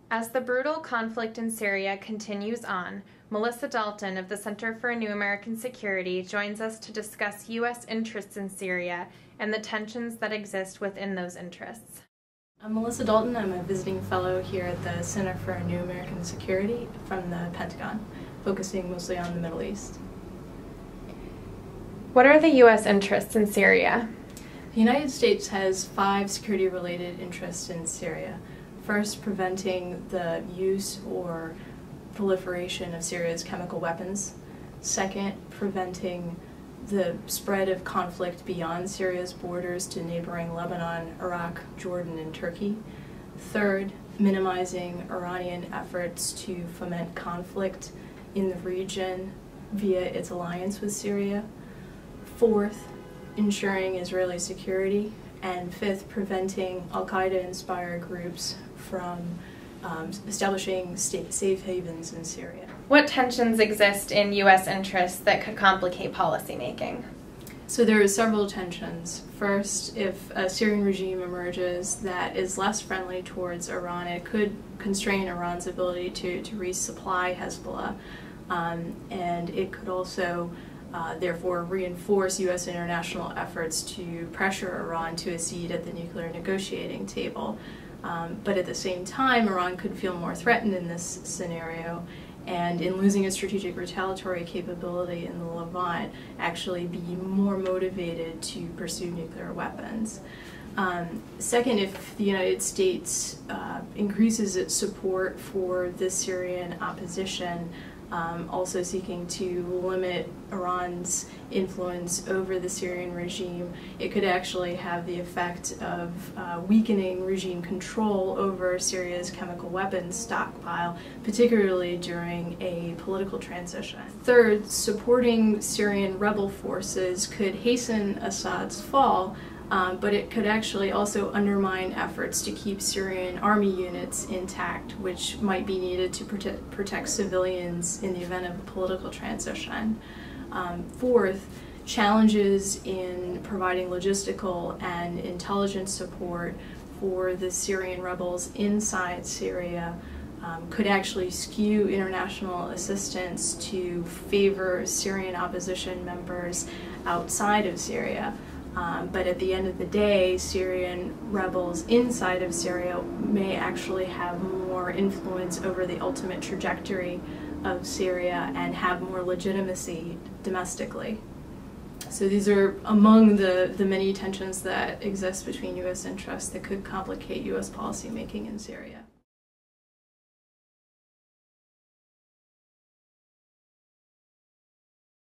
As the brutal conflict in Syria continues on, Melissa Dalton of the Center for a New American Security joins us to discuss U.S. interests in Syria and the tensions that exist within those interests. I'm Melissa Dalton. I'm a visiting fellow here at the Center for a New American Security from the Pentagon, focusing mostly on the Middle East. What are the U.S. interests in Syria? The United States has 5 security-related interests in Syria. First, preventing the use or proliferation of Syria's chemical weapons. Second, preventing the spread of conflict beyond Syria's borders to neighboring Lebanon, Iraq, Jordan, and Turkey. Third, minimizing Iranian efforts to foment conflict in the region via its alliance with Syria. Fourth, ensuring Israeli security. And fifth, preventing al-Qaeda-inspired groups from establishing state safe havens in Syria. What tensions exist in U.S. interests that could complicate policymaking? So there are several tensions. First, if a Syrian regime emerges that is less friendly towards Iran, it could constrain Iran's ability to resupply Hezbollah, and it could also therefore reinforce U.S. international efforts to pressure Iran to a seat at the nuclear negotiating table. But at the same time, Iran could feel more threatened in this scenario, and in losing its strategic retaliatory capability in the Levant, actually be more motivated to pursue nuclear weapons. Second, if the United States increases its support for the Syrian opposition, also seeking to limit Iran's influence over the Syrian regime, it could actually have the effect of weakening regime control over Syria's chemical weapons stockpile, particularly during a political transition. Third, supporting Syrian rebel forces could hasten Assad's fall, but it could actually also undermine efforts to keep Syrian army units intact, which might be needed to protect civilians in the event of a political transition. Fourth, challenges in providing logistical and intelligence support for the Syrian rebels inside Syria could actually skew international assistance to favor Syrian opposition members outside of Syria. But at the end of the day, Syrian rebels inside of Syria may actually have more influence over the ultimate trajectory of Syria and have more legitimacy domestically. So these are among the many tensions that exist between U.S. interests that could complicate U.S. policymaking in Syria.